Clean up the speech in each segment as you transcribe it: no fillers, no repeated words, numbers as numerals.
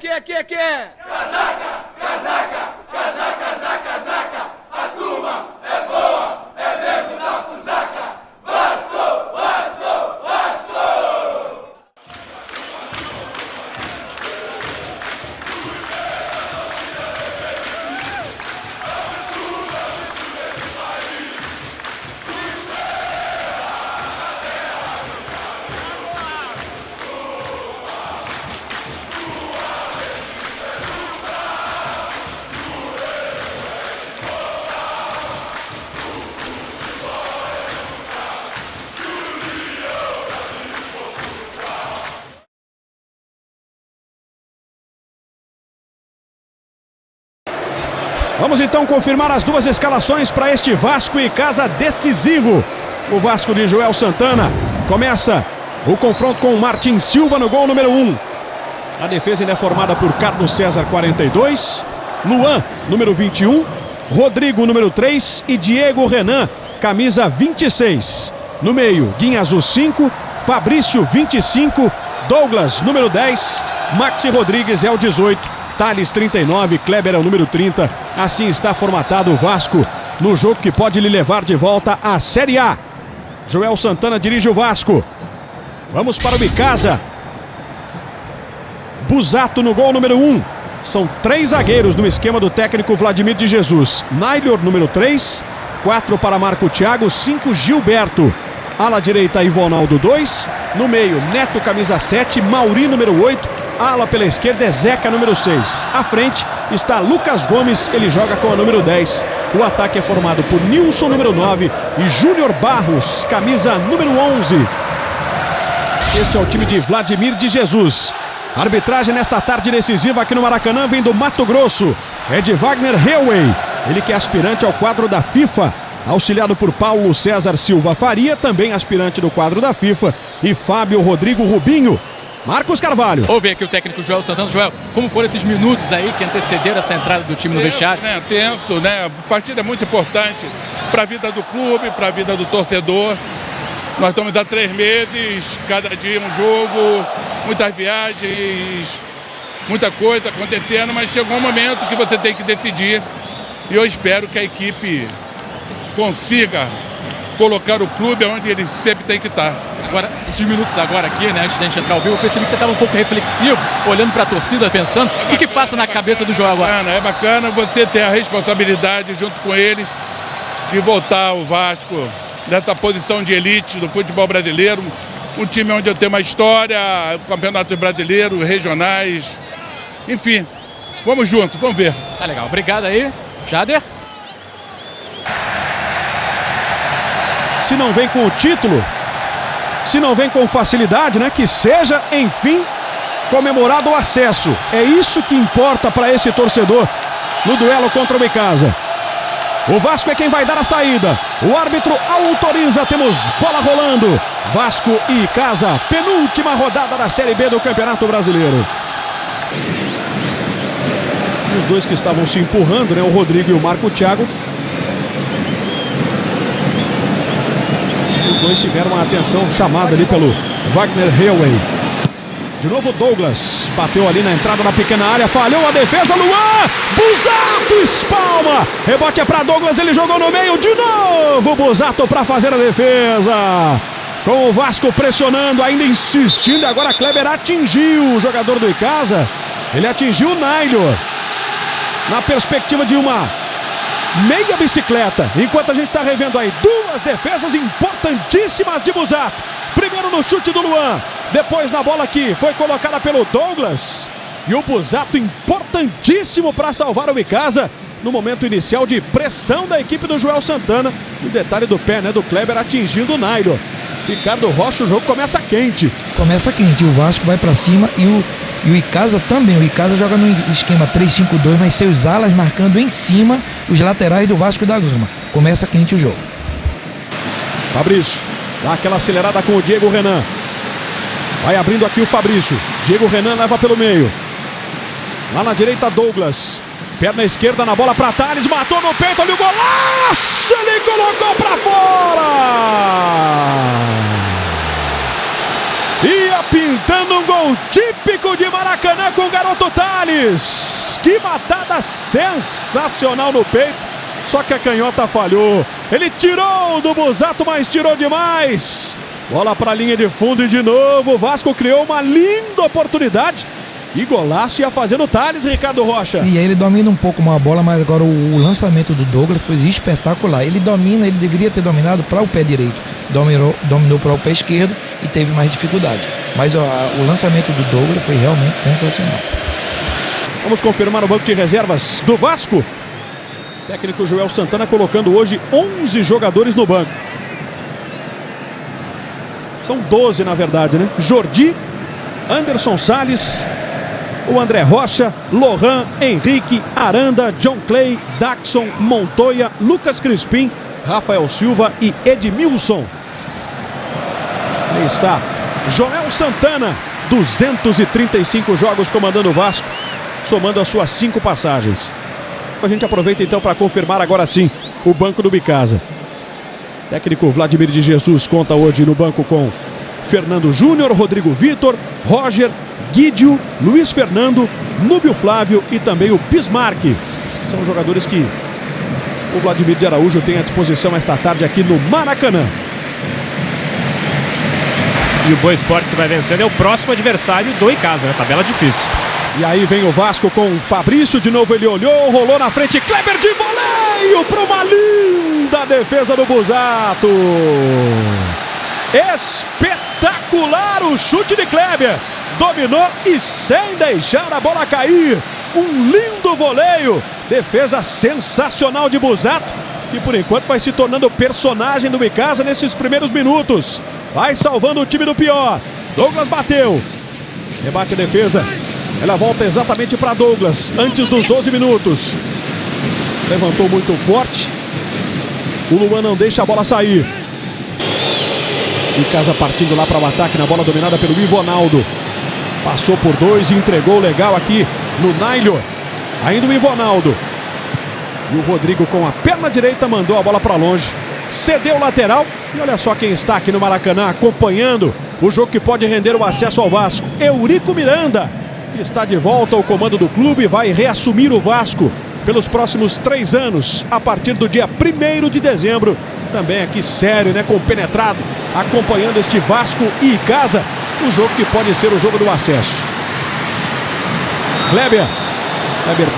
Casaca, casaca, casaca, casaca, casaca. A turma é boa, é mesmo da fusaca. Vasco, Vasco, Vasco. Vamos então confirmar as duas escalações para este Vasco e Casa decisivo. O Vasco de Joel Santana começa o confronto com o Martin Silva no gol número 1. A defesa ainda é formada por Carlos César, 42, Luan, número 21, Rodrigo, número 3 e Diego Renan, camisa 26. No meio, Guinha Azul 5, Fabrício 25, Douglas, número 10, Maxi Rodrigues é o 18. Thales 39, Kleber é o número 30. Assim está formatado o Vasco no jogo que pode lhe levar de volta à Série A. Joel Santana dirige o Vasco. Vamos para o Icasa. Busato no gol número 1. São 3 zagueiros no esquema do técnico Vladimir de Jesus. Nailor, número 3. 4 para Marco Thiago, 5 Gilberto. Ala direita Ivonaldo 2. No meio, Neto, camisa 7. Mauri, número 8. Ala pela esquerda é Zeca, número 6. À frente está Lucas Gomes, ele joga com a número 10. O ataque é formado por Nilson, número 9, e Júnior Barros, camisa número 11. Este é o time de Vladimir de Jesus. A arbitragem nesta tarde decisiva aqui no Maracanã vem do Mato Grosso. É de Wagner Hellway, ele que é aspirante ao quadro da FIFA. Auxiliado por Paulo César Silva Faria, também aspirante do quadro da FIFA. E Fábio Rodrigo Rubinho. Marcos Carvalho. Ouve aqui o técnico Joel Santana. Joel, como foram esses minutos aí que antecederam essa entrada do time no vestiário? Tenso, né? A partida é muito importante para a vida do clube, para a vida do torcedor. Nós estamos há 3 meses, cada dia um jogo, muitas viagens, muita coisa acontecendo, mas chegou um momento que você tem que decidir. E eu espero que a equipe consiga colocar o clube onde ele sempre tem que estar. Agora, esses minutos agora aqui, né, antes da gente entrar ao vivo, eu percebi que você estava um pouco reflexivo, olhando para a torcida, pensando, o que passa na cabeça do Joel agora? É bacana você ter a responsabilidade junto com eles de voltar o Vasco nessa posição de elite do futebol brasileiro, um time onde eu tenho uma história, campeonatos brasileiros, regionais, enfim, vamos juntos, vamos ver. Tá legal, obrigado aí, Jader. Se não vem com o título, se não vem com facilidade, né? Que seja, enfim, comemorado o acesso. É isso que importa para esse torcedor no duelo contra o Icasa. O Vasco é quem vai dar a saída. O árbitro autoriza, temos bola rolando. Vasco e Icasa, penúltima rodada da Série B do Campeonato Brasileiro. E os dois que estavam se empurrando, né? O Rodrigo e o Marco Thiago. Os dois tiveram a atenção chamada ali pelo Wagner Hellway. De novo Douglas, bateu ali na entrada da pequena área, falhou a defesa, Luan, Busato espalma, rebote é para Douglas, ele jogou no meio, de novo Busato para fazer a defesa. Com o Vasco pressionando, ainda insistindo, agora Kleber atingiu o jogador do Icasa, ele atingiu o Nailor, na perspectiva de uma meia bicicleta, enquanto a gente está revendo aí 2 defesas importantíssimas de Busato. Primeiro no chute do Luan, depois na bola que foi colocada pelo Douglas. E o Busato importantíssimo para salvar o Icasa no momento inicial de pressão da equipe do Joel Santana. E o detalhe do pé, né, do Kleber atingindo o Nailor. Ricardo Rocha, o jogo começa quente. Começa quente, o Vasco vai para cima e o Icasa também. O Icasa joga no esquema 3-5-2, mas seus alas marcando em cima os laterais do Vasco da Gama. Começa quente o jogo. Fabrício, dá aquela acelerada com o Diego Renan. Vai abrindo aqui o Fabrício. Diego Renan leva pelo meio. Lá na direita, Douglas. Perna esquerda na bola para Thales. Matou no peito ali o golaço. Ele colocou para fora. Ia pintando um gol típico de Maracanã com o garoto Thales. Que matada sensacional no peito. Só que a canhota falhou. Ele tirou do Busato, mas tirou demais. Bola para a linha de fundo e de novo o Vasco criou uma linda oportunidade. Que golaço ia fazer no Thales, Ricardo Rocha. E aí ele domina um pouco uma bola, mas agora o lançamento do Douglas foi espetacular. Ele deveria ter dominado para o pé direito. Dominou para o pé esquerdo e teve mais dificuldade. Mas o lançamento do Douglas foi realmente sensacional. Vamos confirmar o banco de reservas do Vasco. Técnico Joel Santana colocando hoje 11 jogadores no banco. São 12 na verdade, né? Jordi, Anderson Salles, o André Rocha, Lohan, Henrique, Aranda, John Clay, Daxon, Montoya, Lucas Crispim, Rafael Silva e Edmilson. Aí está Joel Santana, 235 jogos comandando o Vasco, somando as suas 5 passagens. A gente aproveita então para confirmar agora sim o banco do Bicasa. Técnico Vladimir de Jesus conta hoje no banco com Fernando Júnior, Rodrigo Vitor, Roger, Guídio, Luiz Fernando, Núbio Flávio e também o Bismarck. São jogadores que o Vladimir de Araújo tem à disposição esta tarde aqui no Maracanã. E o Boa Esporte que vai vencendo é o próximo adversário do Icasa, né? Tabela difícil. E aí vem o Vasco com o Fabrício, de novo ele olhou, rolou na frente, Kleber de voleio para uma linda defesa do Busato. Espetacular o chute de Kleber, dominou e sem deixar a bola cair. Um lindo voleio, defesa sensacional de Busato, que por enquanto vai se tornando personagem do Icasa nesses primeiros minutos. Vai salvando o time do pior. Douglas bateu, rebate a defesa. Ela volta exatamente para Douglas, antes dos 12 minutos. Levantou muito forte. O Luan não deixa a bola sair. Icasa partindo lá para o ataque na bola dominada pelo Ivonaldo. Passou por 2 e entregou legal aqui no Nailho. Ainda o Ivonaldo. E o Rodrigo com a perna direita mandou a bola para longe. Cedeu o lateral. E olha só quem está aqui no Maracanã acompanhando o jogo que pode render o acesso ao Vasco. Eurico Miranda, que está de volta ao comando do clube, vai reassumir o Vasco pelos próximos 3 anos, a partir do dia 1º de dezembro. Também aqui sério, né, compenetrado, acompanhando este Vasco e Icasa, o jogo que pode ser o jogo do acesso. Kleber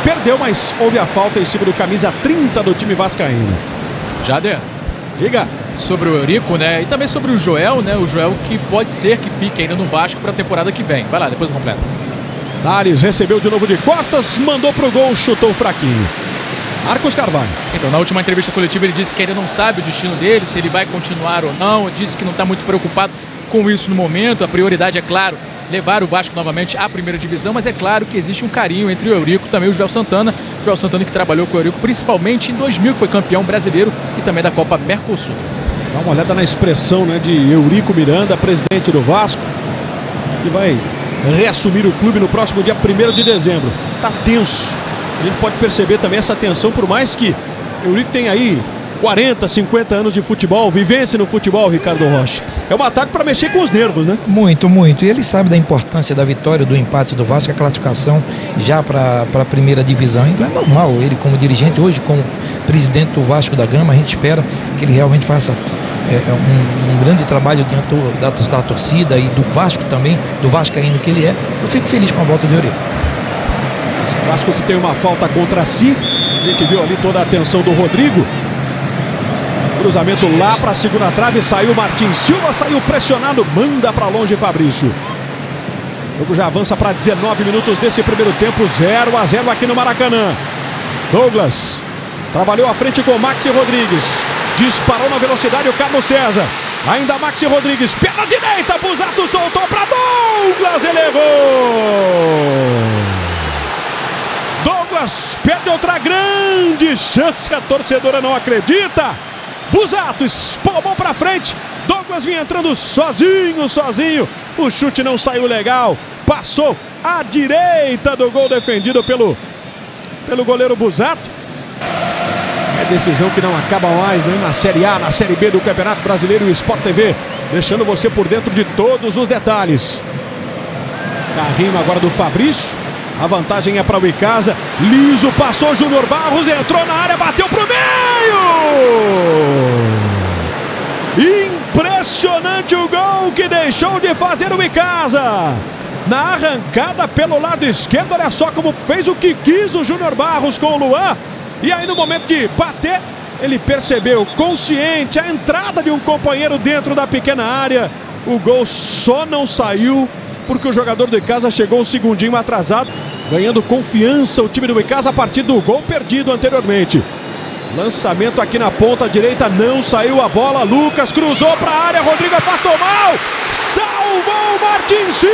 perdeu, mas houve a falta em cima do camisa 30 do time vascaíno. Jader, diga. Sobre o Eurico, né, e também sobre o Joel, né, o Joel que pode ser que fique ainda no Vasco para a temporada que vem. Vai lá, depois eu completo. Thales recebeu de novo de costas, mandou pro gol, chutou fraquinho. Marcos Carvalho. Então, na última entrevista coletiva ele disse que ainda não sabe o destino dele, se ele vai continuar ou não. Disse que não está muito preocupado com isso no momento. A prioridade é, claro, levar o Vasco novamente à primeira divisão, mas é claro que existe um carinho entre o Eurico e também o Joel Santana. Joel Santana que trabalhou com o Eurico principalmente em 2000, que foi campeão brasileiro e também da Copa Mercosul. Dá uma olhada na expressão, né, de Eurico Miranda, presidente do Vasco, que vai reassumir o clube no próximo dia 1º de dezembro. Tá tenso. A gente pode perceber também essa tensão, por mais que Eurico tem aí 40, 50 anos de futebol, vivência no futebol, Ricardo Rocha. É um ataque para mexer com os nervos, né? Muito, muito. E ele sabe da importância da vitória, do empate do Vasco, a classificação já para a primeira divisão. Então é normal, ele como dirigente, hoje como presidente do Vasco da Gama, a gente espera que ele realmente faça um grande trabalho diante da torcida e do Vasco também, do vascaíno que ele é. Eu fico feliz com a volta do Eurico. Vasco que tem uma falta contra si. A gente viu ali toda a atenção do Rodrigo. Cruzamento lá para a segunda trave, saiu Martins Silva, saiu pressionado, manda para longe Fabrício. O jogo já avança para 19 minutos desse primeiro tempo, 0-0 aqui no Maracanã. Douglas trabalhou à frente com Maxi Rodrigues, disparou na velocidade o Carlos César. Ainda Maxi Rodrigues, perna direita, Busato soltou para Douglas, ele errou. Douglas perde outra grande chance, a torcedora não acredita. Busato espalmou para frente, Douglas vinha entrando sozinho. O chute não saiu legal, passou à direita do gol defendido pelo goleiro Busato. É decisão que não acaba mais, né? Na Série A, na Série B do Campeonato Brasileiro. O Sport TV deixando você por dentro de todos os detalhes. Carrinho agora do Fabrício. A vantagem é para o Icasa. Liso passou Júnior Barros, entrou na área, bateu pro meio. Impressionante o gol que deixou de fazer o Icasa. Na arrancada pelo lado esquerdo, olha só como fez o que quis o Júnior Barros com o Luan. E aí no momento de bater, ele percebeu, consciente, a entrada de um companheiro dentro da pequena área. O gol só não saiu porque o jogador do Icasa chegou um segundinho atrasado, ganhando confiança o time do Icasa a partir do gol perdido anteriormente. Lançamento aqui na ponta direita, não saiu a bola. Lucas cruzou para a área, Rodrigo afastou mal, salvou o Martin Silva!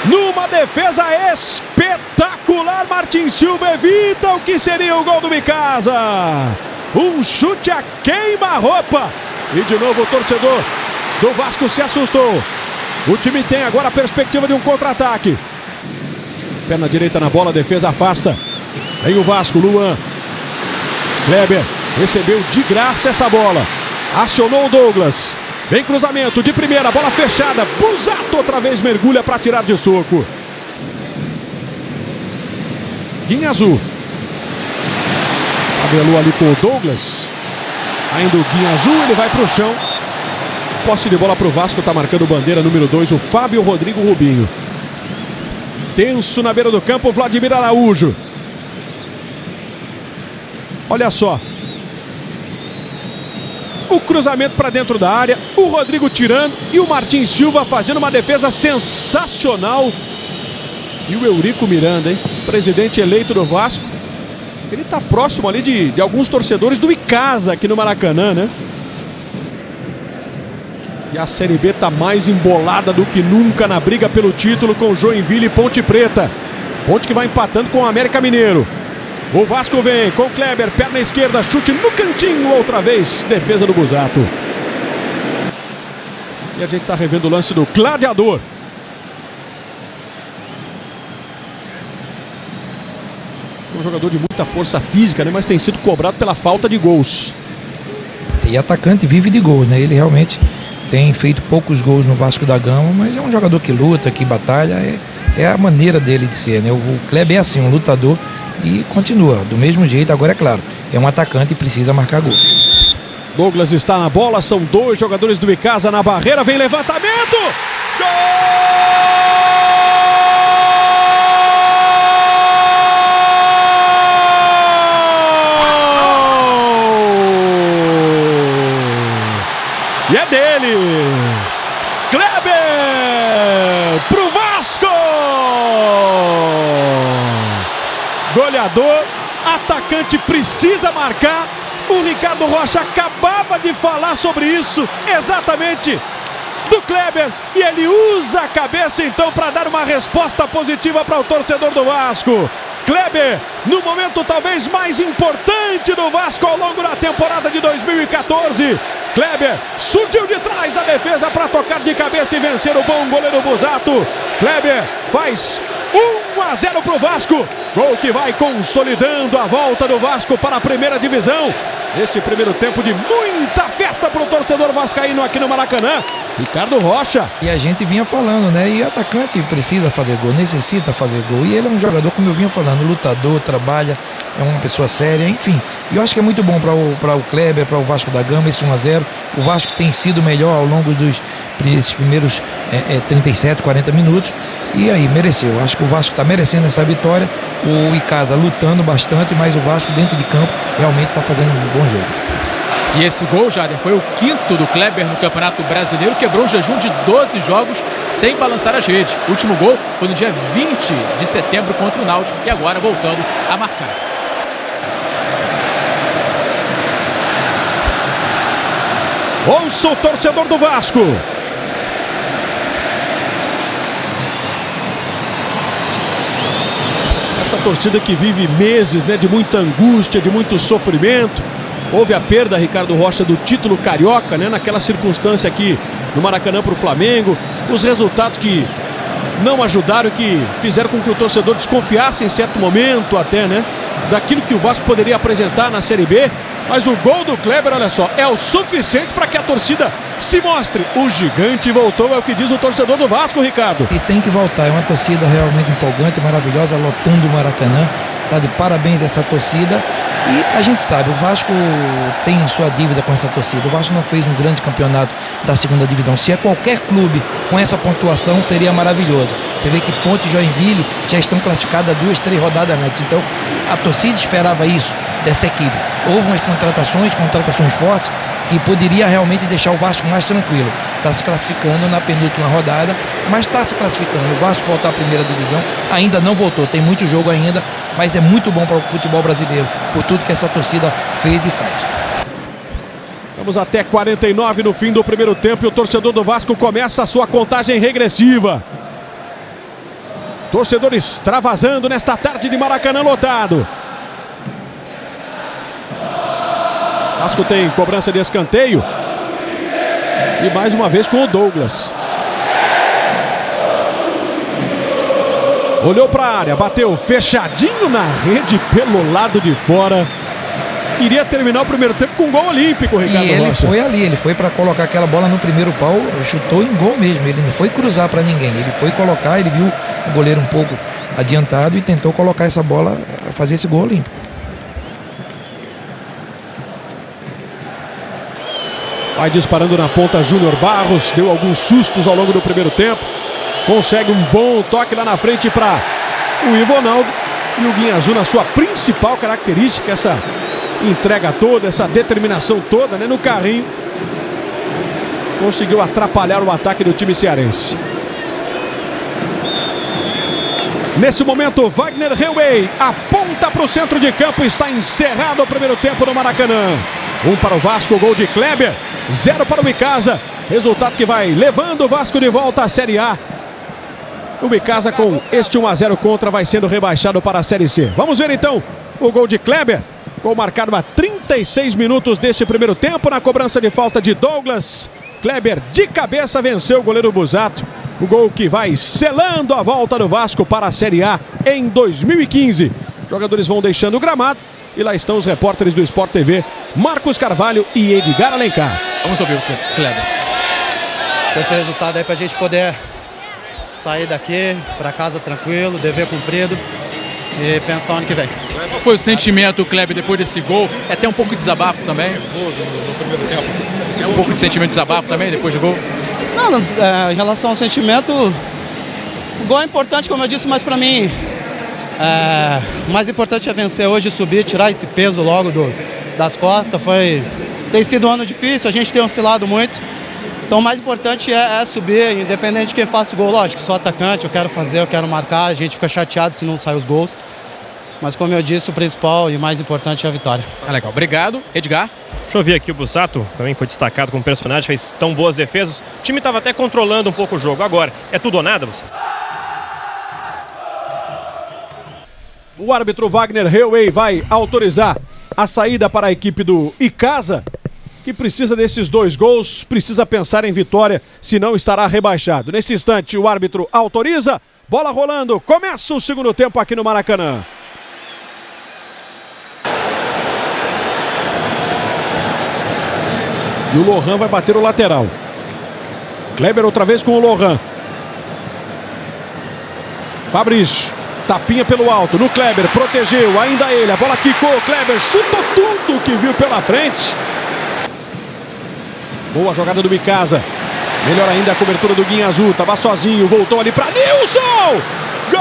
Numa defesa espetacular, Martin Silva evita o que seria o gol do Icasa. Um chute a queima-roupa. E de novo o torcedor do Vasco se assustou. O time tem agora a perspectiva de um contra-ataque. Perna direita na bola, a defesa afasta. Vem o Vasco, Luan. Kleber recebeu de graça essa bola. Acionou o Douglas. Vem cruzamento de primeira, bola fechada. Busato outra vez mergulha para tirar de soco. Guinha Azul. Tabelou ali com o Douglas. Ainda o Guinha Azul, ele vai para o chão. Posse de bola para o Vasco, está marcando bandeira número 2, o Fábio Rodrigo Rubinho. Tenso na beira do campo, Vladimir Araújo. Olha só. O cruzamento para dentro da área, o Rodrigo tirando e o Martin Silva fazendo uma defesa sensacional. E o Eurico Miranda, hein? Presidente eleito do Vasco. Ele está próximo ali de alguns torcedores do Icasa aqui no Maracanã, né? E a Série B está mais embolada do que nunca na briga pelo título com Joinville e Ponte Preta. Ponte que vai empatando com o América Mineiro. O Vasco vem com o Kleber, perna esquerda, chute no cantinho outra vez, defesa do Busato. E a gente está revendo o lance do Gladiador. Um jogador de muita força física, né? Mas tem sido cobrado pela falta de gols. E atacante vive de gols, né? Ele realmente tem feito poucos gols no Vasco da Gama, mas é um jogador que luta, que batalha, é a maneira dele de ser, né? O Kleber é assim, um lutador e continua do mesmo jeito. Agora é claro, é um atacante e precisa marcar gol. Douglas está na bola, são 2 jogadores do Icasa na barreira, vem levantamento! Gol! E é dele! Kleber! Pro Vasco! Goleador, atacante precisa marcar. O Ricardo Rocha acabava de falar sobre isso, exatamente, do Kleber. E ele usa a cabeça então para dar uma resposta positiva para o torcedor do Vasco. Kleber, no momento talvez mais importante do Vasco ao longo da temporada de 2014. Kleber surgiu de trás da defesa para tocar de cabeça e vencer o bom goleiro Busato. Kleber faz 1-0 para o Vasco. Gol que vai consolidando a volta do Vasco para a primeira divisão. Este primeiro tempo de muita festa para o torcedor vascaíno aqui no Maracanã. Ricardo Rocha. E a gente vinha falando, né? E o atacante precisa fazer gol, necessita fazer gol. E ele é um jogador, como eu vinha falando, lutador, trabalha, é uma pessoa séria, enfim. E eu acho que é muito bom para o Kleber, para o Vasco da Gama, esse 1-0. O Vasco tem sido melhor ao longo desses primeiros 37, 40 minutos. E aí, mereceu. Acho que o Vasco está merecendo essa vitória. O Icasa lutando bastante, mas o Vasco dentro de campo realmente está fazendo um bom jogo. E esse gol, Jader, foi o 5º do Kleber no Campeonato Brasileiro, quebrou um jejum de 12 jogos sem balançar as redes. O último gol foi no dia 20 de setembro contra o Náutico e agora voltando a marcar. Ouça o torcedor do Vasco. Essa torcida que vive meses, né, de muita angústia, de muito sofrimento. Houve a perda, Ricardo Rocha, do título carioca, né, naquela circunstância aqui no Maracanã para o Flamengo. Os resultados que não ajudaram, que fizeram com que o torcedor desconfiasse em certo momento até, né, daquilo que o Vasco poderia apresentar na Série B. Mas o gol do Kleber, olha só, é o suficiente para que a torcida se mostre. O gigante voltou, é o que diz o torcedor do Vasco, Ricardo. E tem que voltar, é uma torcida realmente empolgante, maravilhosa, lotando o Maracanã. Tá de parabéns essa torcida. E a gente sabe, o Vasco tem sua dívida com essa torcida. O Vasco não fez um grande campeonato da segunda divisão. Se é qualquer clube com essa pontuação, seria maravilhoso. Você vê que Ponte e Joinville já estão classificadas 2, 3 rodadas antes. Então, a torcida esperava isso dessa equipe. Houve umas contratações fortes, que poderia realmente deixar o Vasco mais tranquilo. Está se classificando na penúltima rodada, mas está se classificando. O Vasco voltar à primeira divisão, ainda não voltou, tem muito jogo ainda, mas é muito bom para o futebol brasileiro, por tudo que essa torcida fez e faz. Vamos até 49 no fim do primeiro tempo e o torcedor do Vasco começa a sua contagem regressiva. Torcedor extravasando nesta tarde de Maracanã lotado. Vasco tem cobrança de escanteio. E mais uma vez com o Douglas. Olhou para a área, bateu fechadinho na rede pelo lado de fora. Queria terminar o primeiro tempo com um gol olímpico, Ricardo. E ele Rocha foi ali, ele foi para colocar aquela bola no primeiro pau, chutou em gol mesmo. Ele não foi cruzar para ninguém, ele foi colocar, ele viu o goleiro um pouco adiantado e tentou colocar essa bola, fazer esse gol olímpico. Vai disparando na ponta Júnior Barros, deu alguns sustos ao longo do primeiro tempo. Consegue um bom toque lá na frente para o Ivonaldo. E o Guinha Azul na sua principal característica, essa entrega toda, essa determinação toda, né, no carrinho. Conseguiu atrapalhar o ataque do time cearense. Nesse momento, Wagner Hellway aponta para o centro de campo. Está encerrado o primeiro tempo no Maracanã. 1 para o Vasco, gol de Kleber. 0 para o Icasa. Resultado que vai levando o Vasco de volta à Série A. O Icasa com este 1-0 contra vai sendo rebaixado para a Série C. Vamos ver então o gol de Kleber. Gol marcado a 36 minutos deste primeiro tempo na cobrança de falta de Douglas. Kleber de cabeça venceu o goleiro Busato. O gol que vai selando a volta do Vasco para a Série A em 2015. Jogadores vão deixando o gramado e lá estão os repórteres do Sport TV, Marcos Carvalho e Edgar Alencar. Vamos ouvir o Kleber. Esse resultado aí pra gente poder sair daqui para casa tranquilo, dever cumprido e pensar ano que vem. Qual foi o sentimento, Kleber, depois desse gol? É até um pouco de desabafo também? No primeiro tempo. É um pouco de sentimento de desabafo também, depois do gol? Não, em relação ao sentimento, o gol é importante, como eu disse, mas para mim o mais importante é vencer hoje, subir, tirar esse peso logo das costas. Tem sido um ano difícil, a gente tem oscilado muito. Então o mais importante é subir, independente de quem faça o gol. Lógico, sou atacante, eu quero fazer, eu quero marcar, a gente fica chateado se não sair os gols. Mas como eu disse, o principal e mais importante é a vitória. Legal, obrigado. Edgar? Deixa eu ver aqui, o Busato também foi destacado como personagem, fez tão boas defesas. O time estava até controlando um pouco o jogo. Agora, é tudo ou nada, Busato? O árbitro Wagner Hellway vai autorizar a saída para a equipe do Icasa, que precisa desses 2 gols, precisa pensar em vitória, senão estará rebaixado. Nesse instante, o árbitro autoriza, bola rolando, começa o segundo tempo aqui no Maracanã. E o Lohan vai bater o lateral. Kleber outra vez com o Lohan. Fabrício, tapinha pelo alto, no Kleber, protegeu, ainda ele, a bola quicou, Kleber chutou tudo que viu pela frente. Boa jogada do Icasa. Melhor ainda a cobertura do Guinha Azul. Tava sozinho, voltou ali para Nilson! Gol!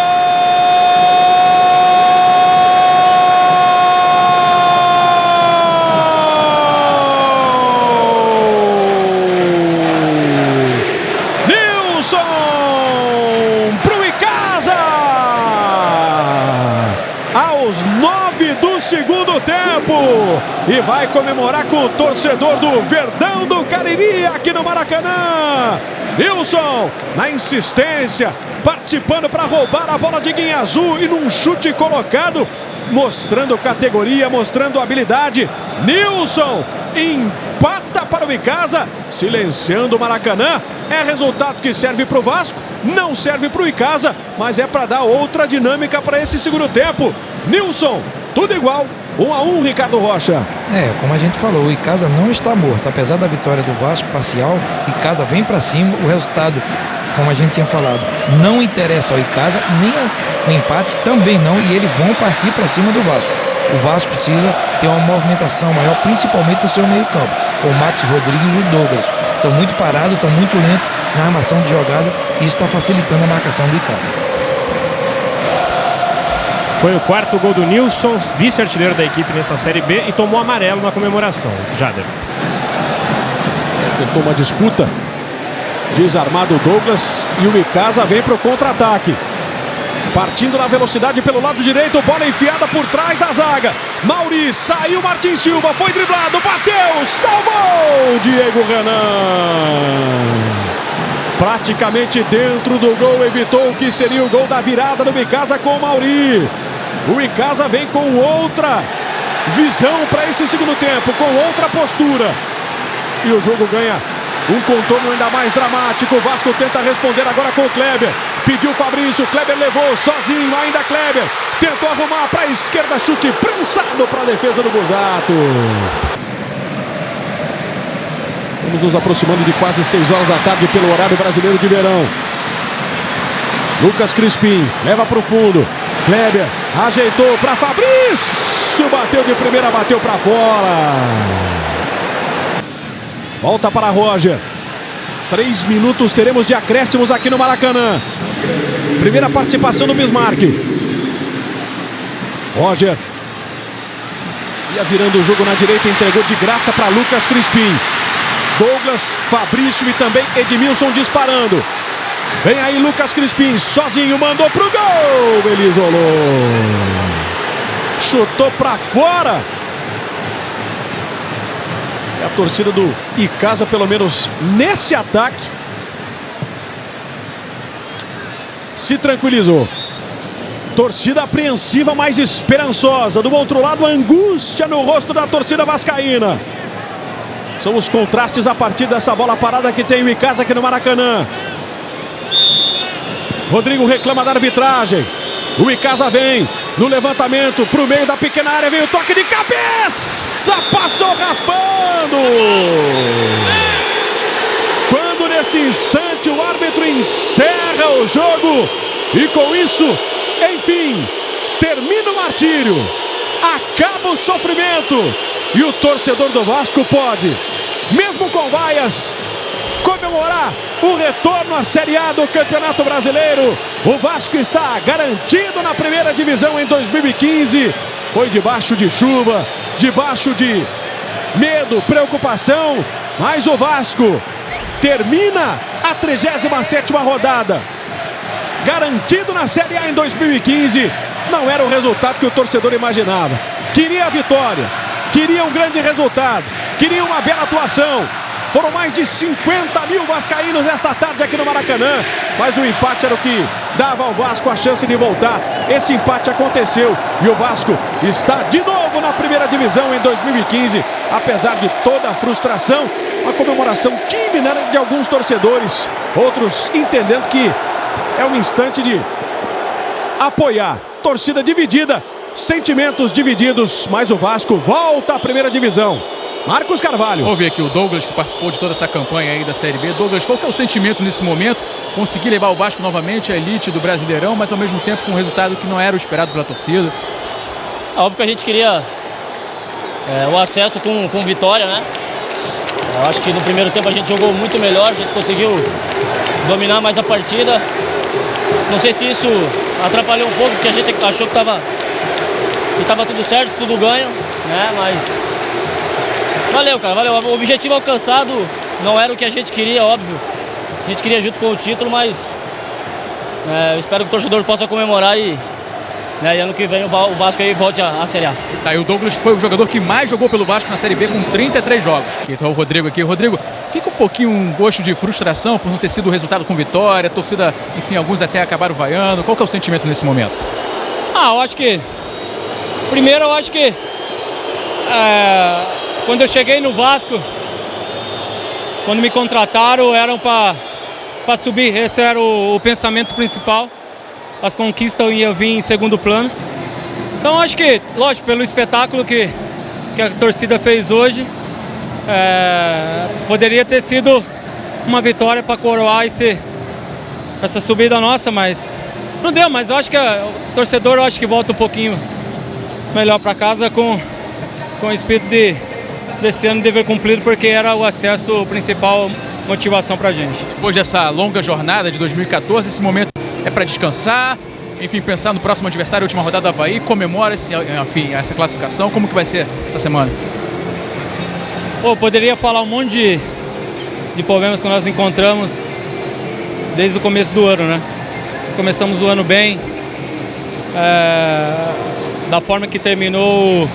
Nilson! Pro Icasa! Aos 9 do segundo tempo. E vai comemorar com o torcedor do Verdão do Cariri aqui no Maracanã. Nilson, na insistência, participando para roubar a bola de Guinha Azul e num chute colocado, mostrando categoria, mostrando habilidade. Nilson empata para o Icasa, silenciando o Maracanã. É resultado que serve para o Vasco, não serve para o Icasa, mas é para dar outra dinâmica para esse segundo tempo. Nilson, tudo igual, 1-1, Ricardo Rocha. Como a gente falou, o Icasa não está morto. Apesar da vitória do Vasco parcial, o Icasa vem para cima. O resultado, como a gente tinha falado, não interessa ao Icasa, nem o empate também não. E eles vão partir para cima do Vasco. O Vasco precisa ter uma movimentação maior, principalmente no seu meio campo, com o Max Rodrigues e o Douglas. Estão muito parados, estão muito lentos na armação de jogada, e isso está facilitando a marcação do Icasa. Foi o 4º gol do Nilson, vice-artilheiro da equipe nessa Série B, e tomou amarelo na comemoração. Jader. Tentou uma disputa, desarmado o Douglas, e o Icasa vem para o contra-ataque. Partindo na velocidade pelo lado direito, bola enfiada por trás da zaga. Mauri, saiu Martin Silva, foi driblado, bateu, salvou Diego Renan. Praticamente dentro do gol, evitou o que seria o gol da virada do Icasa com o Mauri. O Icasa vem com outra visão para esse segundo tempo, com outra postura. E o jogo ganha um contorno ainda mais dramático. O Vasco tenta responder agora com o Kleber. Pediu Fabrício, Kleber levou sozinho, ainda Kleber. Tentou arrumar para a esquerda, chute prensado para a defesa do Busato. Vamos nos aproximando de quase 6 horas da tarde pelo horário brasileiro de verão. Lucas Crispim leva para o fundo. Kleber ajeitou para Fabrício. Bateu de primeira, bateu para fora. Volta para Roger. 3 minutos teremos de acréscimos aqui no Maracanã. Primeira participação do Bismarck. Roger ia virando o jogo na direita, entregou de graça para Lucas Crispim. Douglas, Fabrício e também Edmilson disparando. Vem aí Lucas Crispim, sozinho, mandou pro gol. Ele isolou. Chutou para fora. E a torcida do Icasa, pelo menos nesse ataque, se tranquilizou. Torcida apreensiva, mas esperançosa. Do outro lado, angústia no rosto da torcida vascaína. São os contrastes a partir dessa bola parada que tem o Icasa aqui no Maracanã. Rodrigo reclama da arbitragem. O Icasa vem no levantamento para o meio da pequena área. Vem o toque de cabeça. Passou raspando. Quando nesse instante o árbitro encerra o jogo. E com isso, enfim, termina o martírio. Acaba o sofrimento. E o torcedor do Vasco pode, mesmo com vaias, comemorar o retorno à Série A do Campeonato Brasileiro. O Vasco está garantido na primeira divisão em 2015. Foi debaixo de chuva, debaixo de medo, preocupação, mas o Vasco termina a 37ª rodada. Garantido na Série A em 2015. Não era o resultado que o torcedor imaginava. Queria a vitória, queria um grande resultado, queria uma bela atuação. Foram mais de 50 mil vascaínos esta tarde aqui no Maracanã. Mas o empate era o que dava ao Vasco a chance de voltar. Esse empate aconteceu e o Vasco está de novo na primeira divisão em 2015. Apesar de toda a frustração, uma comemoração tímida de alguns torcedores. Outros entendendo que é um instante de apoiar. Torcida dividida, sentimentos divididos. Mas o Vasco volta à primeira divisão. Marcos Carvalho. Vamos ver aqui o Douglas, que participou de toda essa campanha aí da Série B. Douglas, qual que é o sentimento nesse momento? Conseguir levar o Vasco novamente à elite do Brasileirão, mas ao mesmo tempo com um resultado que não era o esperado pela torcida. Óbvio que a gente queria o acesso com vitória, né? Eu acho que no primeiro tempo a gente jogou muito melhor, a gente conseguiu dominar mais a partida. Não sei se isso atrapalhou um pouco, porque a gente achou que estava tudo certo, tudo ganho, né? Mas valeu, cara, valeu. O objetivo alcançado não era o que a gente queria, óbvio. A gente queria junto com o título, mas eu espero que o torcedor possa comemorar e ano que vem o Vasco aí volte à Série A. Tá aí o Douglas, que foi o jogador que mais jogou pelo Vasco na Série B com 33 jogos. Aqui tá o Rodrigo aqui. Rodrigo, fica um pouquinho um gosto de frustração por não ter sido o resultado com vitória. A torcida, enfim, alguns até acabaram vaiando. Qual que é o sentimento nesse momento? Eu acho que... Primeiro, eu acho que... Quando eu cheguei no Vasco, quando me contrataram, eram para subir. Esse era o pensamento principal. As conquistas iam vir em segundo plano. Então acho que, lógico, pelo espetáculo que a torcida fez hoje, poderia ter sido uma vitória para coroar essa subida nossa, mas não deu. Mas eu acho que o torcedor volta um pouquinho melhor para casa com o espírito desse ano de dever cumprido, porque era o acesso principal motivação para a gente. Depois dessa longa jornada de 2014, esse momento é para descansar, enfim, pensar no próximo adversário, última rodada do Avaí, comemora essa classificação. Como que vai ser essa semana? Poderia falar um monte de problemas que nós encontramos desde o começo do ano, né? Começamos o ano bem, da forma que terminou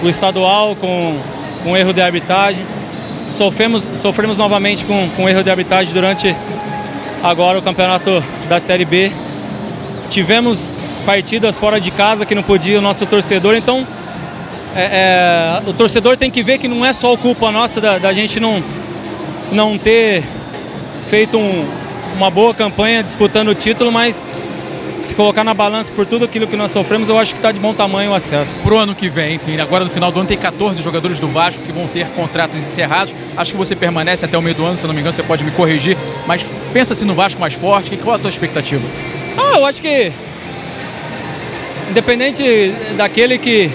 o estadual com erro de arbitragem. Sofremos novamente com erro de arbitragem durante agora o campeonato da Série B. Tivemos partidas fora de casa que não podia o nosso torcedor, então o torcedor tem que ver que não é só culpa nossa da gente não ter feito uma boa campanha disputando o título, mas se colocar na balança por tudo aquilo que nós sofremos, eu acho que está de bom tamanho o acesso. Para o ano que vem, enfim, agora no final do ano tem 14 jogadores do Vasco que vão ter contratos encerrados. Acho que você permanece até o meio do ano, se eu não me engano, você pode me corrigir, mas pensa-se no Vasco mais forte. Qual a tua expectativa? Eu acho que, independente daquele que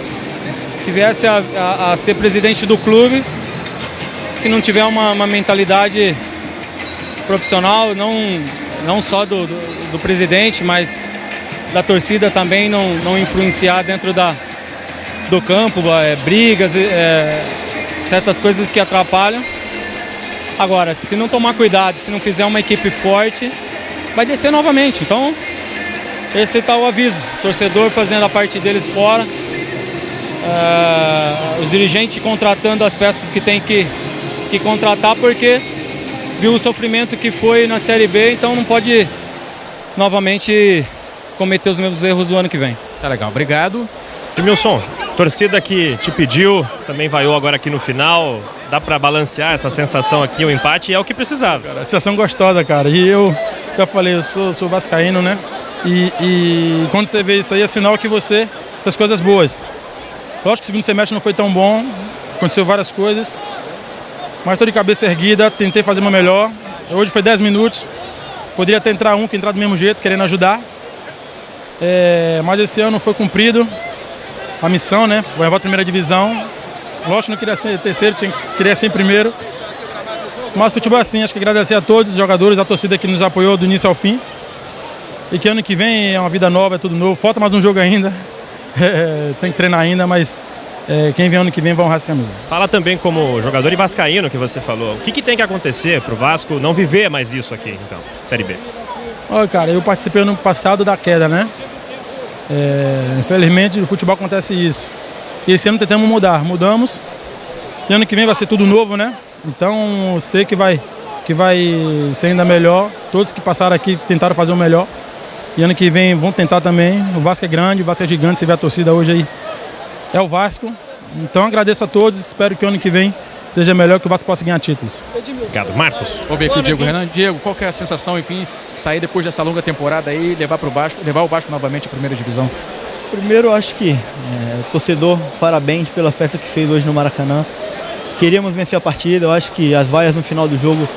viesse a ser presidente do clube, se não tiver uma mentalidade profissional, não só do presidente, mas da torcida também, não influenciar dentro do campo, brigas, certas coisas que atrapalham. Agora, se não tomar cuidado, se não fizer uma equipe forte, vai descer novamente. Então, esse está o aviso. O torcedor fazendo a parte deles fora, os dirigentes contratando as peças que tem que contratar, porque viu o sofrimento que foi na Série B, então não pode novamente cometer os mesmos erros no ano que vem. Tá legal, obrigado. Edmilson, torcida que te pediu, também vaiou agora aqui no final. Dá para balancear essa sensação aqui, o empate, e é o que precisava. Cara, sensação gostosa, cara. E eu já falei, eu sou vascaíno, né? E quando você vê isso aí, é sinal que você fez coisas boas. Lógico que o segundo semestre não foi tão bom, aconteceu várias coisas, mas estou de cabeça erguida, tentei fazer o meu melhor. Hoje foi 10 minutos, poderia ter entrado que entrar do mesmo jeito, querendo ajudar. Mas esse ano foi cumprido a missão, né? Vou levar a primeira divisão. Lógico que não queria ser terceiro, queria ser em primeiro. Mas futebol é assim, acho que agradecer a todos os jogadores, a torcida que nos apoiou do início ao fim. E que ano que vem é uma vida nova, é tudo novo. Falta mais um jogo ainda, tem que treinar ainda, mas quem vem ano que vem vai honrar essa camisa. Fala também como jogador e vascaíno que você falou. O que tem que acontecer para o Vasco não viver mais isso aqui, então, Série B? Olha, cara, eu participei no passado da queda, né? Infelizmente, no futebol acontece isso. E esse ano tentamos mudar, mudamos. E ano que vem vai ser tudo novo, né? Então, eu sei que vai ser ainda melhor. Todos que passaram aqui tentaram fazer o melhor. E ano que vem vão tentar também. O Vasco é grande, o Vasco é gigante. Você vê a torcida hoje aí, é o Vasco. Então, agradeço a todos. Espero que o ano que vem seja melhor, que o Vasco possa ganhar títulos. Obrigado. Marcos. Vou ver aqui o Diego Renan. Diego, qual que é a sensação, enfim, sair depois dessa longa temporada aí, levar o Vasco novamente à primeira divisão? Primeiro, eu acho que torcedor, parabéns pela festa que fez hoje no Maracanã. Queríamos vencer a partida, eu acho que as vaias no final do jogo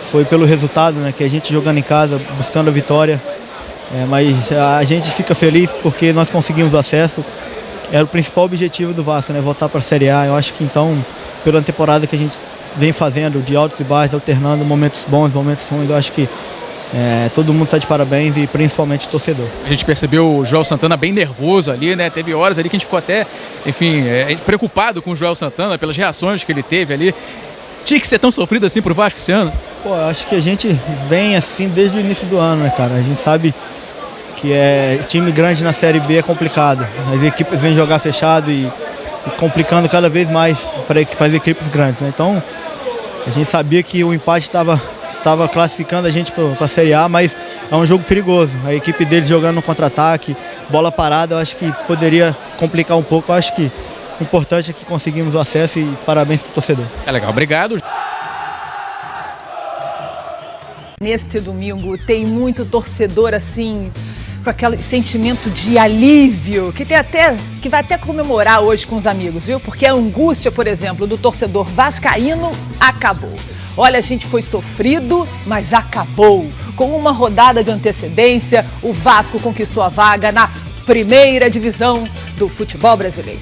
foi pelo resultado, né, que a gente jogando em casa, buscando a vitória. Mas a gente fica feliz porque nós conseguimos o acesso. Era o principal objetivo do Vasco, né, voltar para a Série A. Eu acho que então, pela temporada que a gente vem fazendo, de altos e baixos, alternando momentos bons, momentos ruins, eu acho que todo mundo está de parabéns e principalmente o torcedor. A gente percebeu o Joel Santana bem nervoso ali, né? Teve horas ali que a gente ficou até, enfim, preocupado com o Joel Santana pelas reações que ele teve ali. Tinha que ser tão sofrido assim pro Vasco esse ano? Pô, acho que a gente vem assim desde o início do ano, né, cara? A gente sabe que time grande na Série B é complicado. As equipes vêm jogar fechado e complicando cada vez mais para as equipes grandes, né? Então, a gente sabia que o empate estava classificando a gente para a Série A, mas é um jogo perigoso. A equipe dele jogando no contra-ataque, bola parada, eu acho que poderia complicar um pouco. Eu acho que o importante é que conseguimos o acesso e parabéns para o torcedor. É legal, obrigado. Neste domingo tem muito torcedor assim, com aquele sentimento de alívio, que vai até comemorar hoje com os amigos, viu? Porque a angústia, por exemplo, do torcedor vascaíno acabou. Olha, a gente foi sofrido, mas acabou. Com uma rodada de antecedência, o Vasco conquistou a vaga na primeira divisão do futebol brasileiro.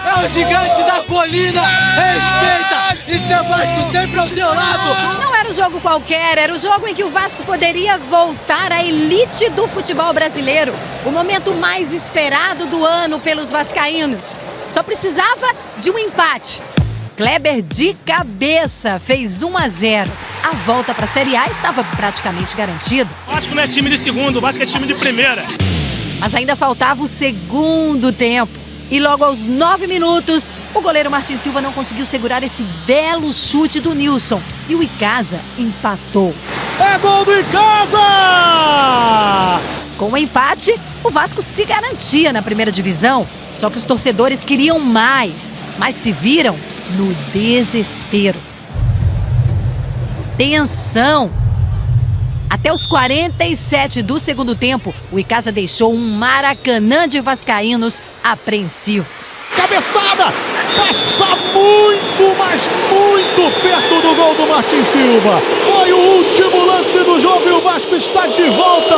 É o gigante da colina, respeita! Isso é Vasco sempre ao teu lado! Não era um jogo qualquer, era o jogo em que o Vasco poderia voltar à elite do futebol brasileiro. O momento mais esperado do ano pelos vascaínos. Só precisava de um empate. Kleber de cabeça fez 1-0. A volta para a Série A estava praticamente garantida. O Vasco não é time de segundo, o Vasco é time de primeira. Mas ainda faltava o segundo tempo. E logo aos 9 minutos, o goleiro Martin Silva não conseguiu segurar esse belo chute do Nilson. E o Icasa empatou. É gol do Icasa! Com o empate, o Vasco se garantia na primeira divisão. Só que os torcedores queriam mais, mas se viram no desespero. Tensão. Até os 47 do segundo tempo, o Icasa deixou um Maracanã de vascaínos apreensivos. Cabeçada! Passa muito, mas muito perto do gol do Martin Silva. Foi o último lance do jogo e o Vasco está de volta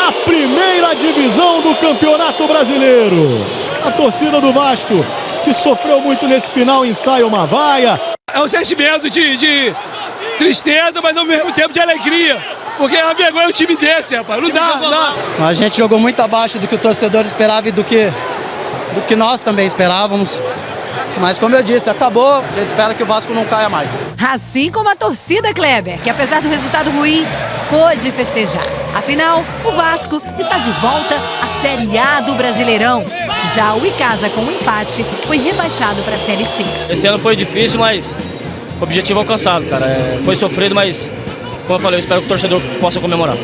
à primeira divisão do Campeonato Brasileiro. A torcida do Vasco, que sofreu muito nesse final, ensaia uma vaia. É um sentimento de tristeza, mas ao mesmo tempo de alegria. Porque é uma vergonha um time desse, rapaz. Não dá. A gente jogou muito abaixo do que o torcedor esperava e do que nós também esperávamos. Mas como eu disse, acabou. A gente espera que o Vasco não caia mais. Assim como a torcida, Kleber, que apesar do resultado ruim, pôde festejar. Afinal, o Vasco está de volta à Série A do Brasileirão. Já o Icasa, com o empate, foi rebaixado para a Série C. Esse ano foi difícil, mas o objetivo alcançado, cara. Foi sofrido, mas, como eu falei, eu espero que o torcedor possa comemorar.